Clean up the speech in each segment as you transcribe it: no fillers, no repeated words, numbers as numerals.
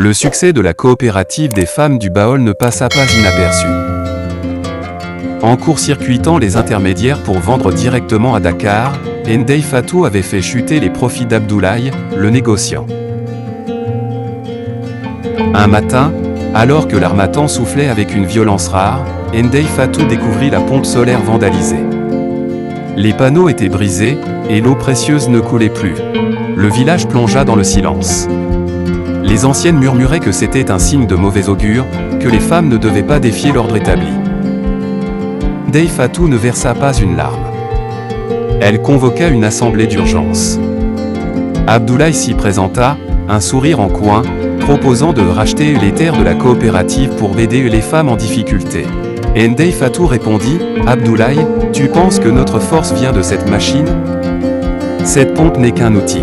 Le succès de la coopérative des femmes du Baol ne passa pas inaperçu. En court-circuitant les intermédiaires pour vendre directement à Dakar, Ndeye Fatou avait fait chuter les profits d'Abdoulaye, le négociant. Un matin, alors que l'harmattan soufflait avec une violence rare, Ndeye Fatou découvrit la pompe solaire vandalisée. Les panneaux étaient brisés, et l'eau précieuse ne coulait plus. Le village plongea dans le silence. Les anciennes murmuraient que c'était un signe de mauvais augure, que les femmes ne devaient pas défier l'ordre établi. Ndeye Fatou ne versa pas une larme. Elle convoqua une assemblée d'urgence. Abdoulaye s'y présenta, un sourire en coin, proposant de racheter les terres de la coopérative pour aider les femmes en difficulté. Et Ndeye Fatou répondit, « Abdoulaye, tu penses que notre force vient de cette machine? Cette pompe n'est qu'un outil.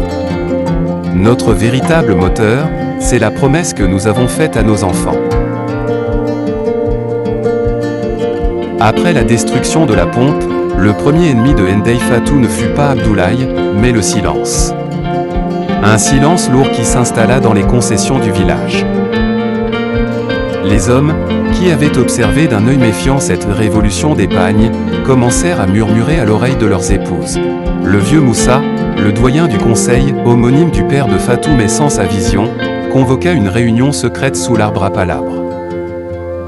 Notre véritable moteur, c'est la promesse que nous avons faite à nos enfants. » Après la destruction de la pompe, le premier ennemi de Ndeye Fatou ne fut pas Abdoulaye, mais le silence. Un silence lourd qui s'installa dans les concessions du village. Les hommes, qui avaient observé d'un œil méfiant cette révolution des pagnes, commencèrent à murmurer à l'oreille de leurs épouses. Le vieux Moussa, le doyen du conseil, homonyme du père de Fatou mais sans sa vision, convoqua une réunion secrète sous l'arbre à palabres.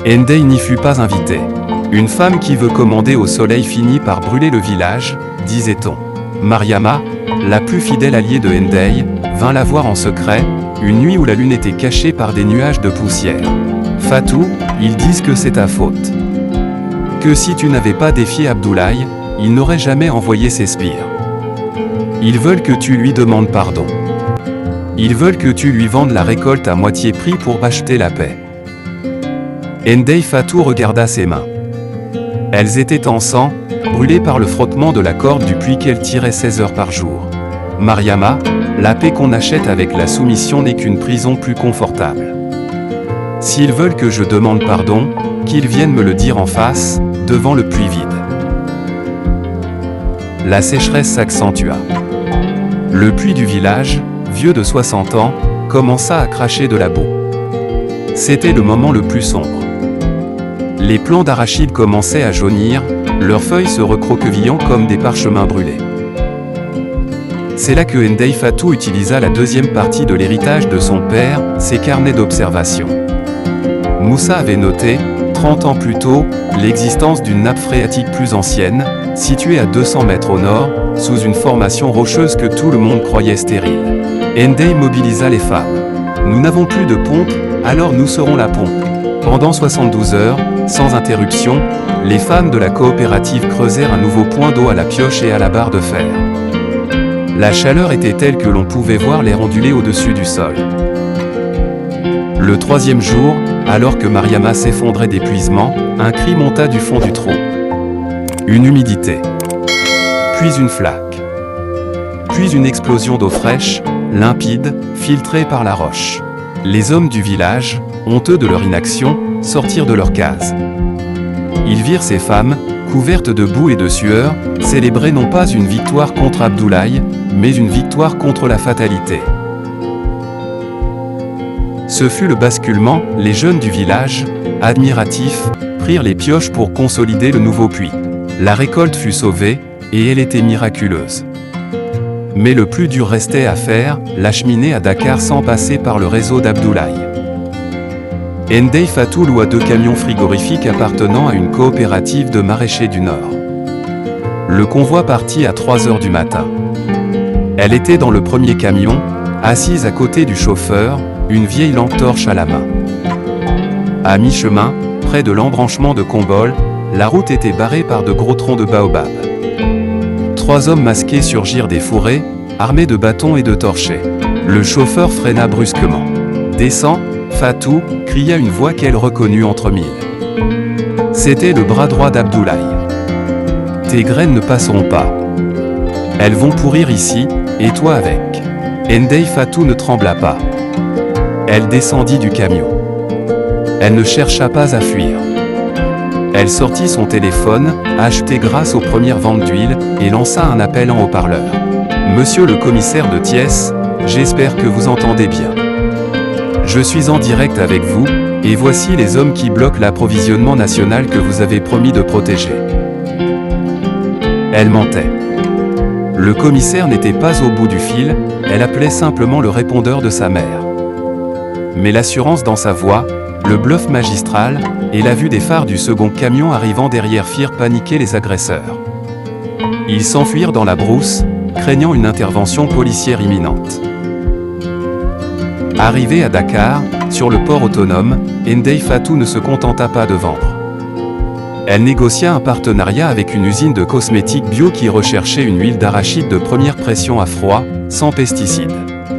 Ndeye n'y fut pas invité. Une femme qui veut commander au soleil finit par brûler le village, disait-on. Mariama, la plus fidèle alliée de Ndeye, vint la voir en secret, une nuit où la lune était cachée par des nuages de poussière. Fatou, ils disent que c'est ta faute. Que si tu n'avais pas défié Abdoulaye, il n'aurait jamais envoyé ses sbires. Ils veulent que tu lui demandes pardon. Ils veulent que tu lui vendes la récolte à moitié prix pour acheter la paix. Ndeye Fatou regarda ses mains. Elles étaient en sang, brûlées par le frottement de la corde du puits qu'elle tirait 16 heures par jour. Mariama, la paix qu'on achète avec la soumission n'est qu'une prison plus confortable. S'ils veulent que je demande pardon, qu'ils viennent me le dire en face, devant le puits vide. La sécheresse s'accentua. Le puits du village, vieux de 60 ans, commença à cracher de la boue. C'était le moment le plus sombre. Les plants d'arachide commençaient à jaunir, leurs feuilles se recroquevillant comme des parchemins brûlés. C'est là que Ndeye Fatou utilisa la deuxième partie de l'héritage de son père, ses carnets d'observation. Moussa avait noté, 30 ans plus tôt, l'existence d'une nappe phréatique plus ancienne, située à 200 mètres au nord, sous une formation rocheuse que tout le monde croyait stérile. Ndeye mobilisa les femmes. Nous n'avons plus de pompe, alors nous serons la pompe. Pendant 72 heures, sans interruption, les femmes de la coopérative creusèrent un nouveau point d'eau à la pioche et à la barre de fer. La chaleur était telle que l'on pouvait voir l'air onduler au-dessus du sol. Le troisième jour, alors que Mariama s'effondrait d'épuisement, un cri monta du fond du trou. Une humidité. Puis une flaque. Puis une explosion d'eau fraîche, limpide, filtrée par la roche. Les hommes du village, honteux de leur inaction, sortirent de leur case. Ils virent ces femmes, couvertes de boue et de sueur, célébrer non pas une victoire contre Abdoulaye, mais une victoire contre la fatalité. Ce fut le basculement, les jeunes du village, admiratifs, prirent les pioches pour consolider le nouveau puits. La récolte fut sauvée, et elle était miraculeuse. Mais le plus dur restait à faire, l'acheminer à Dakar sans passer par le réseau d'Abdoulaye. Ndeye Fatou loua 2 camions frigorifiques appartenant à une coopérative de maraîchers du Nord. Le convoi partit à 3 heures du matin. Elle était dans le premier camion, assise à côté du chauffeur, une vieille lampe torche à la main. À mi-chemin, près de l'embranchement de Combol, la route était barrée par de gros troncs de baobab. 3 hommes masqués surgirent des fourrés, armés de bâtons et de torchets. Le chauffeur freina brusquement. « Descends, Fatou !» cria une voix qu'elle reconnut entre mille. C'était le bras droit d'Abdoulaye. « Tes graines ne passeront pas. Elles vont pourrir ici, et toi avec. » Ndeye Fatou ne trembla pas. Elle descendit du camion. Elle ne chercha pas à fuir. Elle sortit son téléphone, acheté grâce aux premières ventes d'huile, et lança un appel en haut-parleur. « Monsieur le commissaire de Thiès, j'espère que vous entendez bien. Je suis en direct avec vous, et voici les hommes qui bloquent l'approvisionnement national que vous avez promis de protéger. » Elle mentait. Le commissaire n'était pas au bout du fil, elle appelait simplement le répondeur de sa mère. Mais l'assurance dans sa voix, le bluff magistral, et la vue des phares du second camion arrivant derrière firent paniquer les agresseurs. Ils s'enfuirent dans la brousse, craignant une intervention policière imminente. Arrivée à Dakar, sur le port autonome, Ndeye Fatou ne se contenta pas de vendre. Elle négocia un partenariat avec une usine de cosmétiques bio qui recherchait une huile d'arachide de première pression à froid, sans pesticides.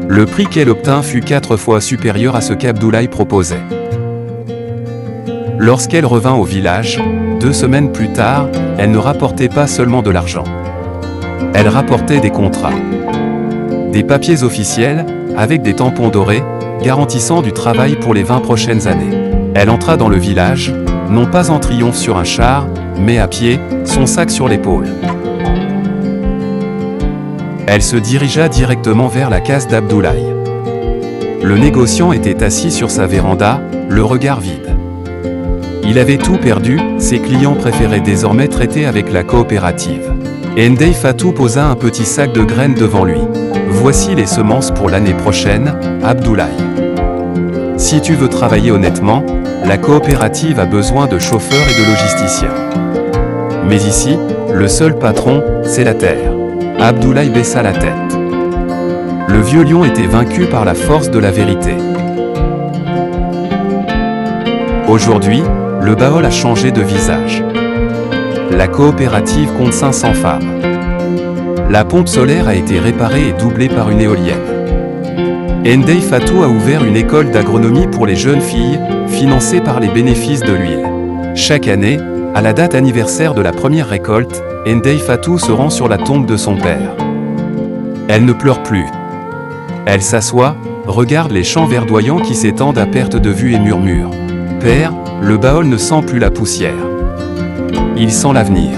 Le prix qu'elle obtint fut 4 fois supérieur à ce qu'Abdoulaye proposait. Lorsqu'elle revint au village, 2 semaines plus tard, elle ne rapportait pas seulement de l'argent. Elle rapportait des contrats. Des papiers officiels, avec des tampons dorés, garantissant du travail pour les 20 prochaines années. Elle entra dans le village, non pas en triomphe sur un char, mais à pied, son sac sur l'épaule. Elle se dirigea directement vers la case d'Abdoulaye. Le négociant était assis sur sa véranda, le regard vide. Il avait tout perdu, ses clients préféraient désormais traiter avec la coopérative. Ndeye Fatou posa un petit sac de graines devant lui. « Voici les semences pour l'année prochaine, Abdoulaye. Si tu veux travailler honnêtement, la coopérative a besoin de chauffeurs et de logisticiens. Mais ici, le seul patron, c'est la terre. » Abdoulaye baissa la tête. Le vieux lion était vaincu par la force de la vérité. Aujourd'hui, le Baol a changé de visage. La coopérative compte 500 femmes. La pompe solaire a été réparée et doublée par une éolienne. Ndeye Fatou a ouvert une école d'agronomie pour les jeunes filles, financée par les bénéfices de l'huile. Chaque année, à la date anniversaire de la première récolte, Ndeye Fatou se rend sur la tombe de son père. Elle ne pleure plus. Elle s'assoit, regarde les champs verdoyants qui s'étendent à perte de vue et murmure. « Père, le Baol ne sent plus la poussière. Il sent l'avenir. »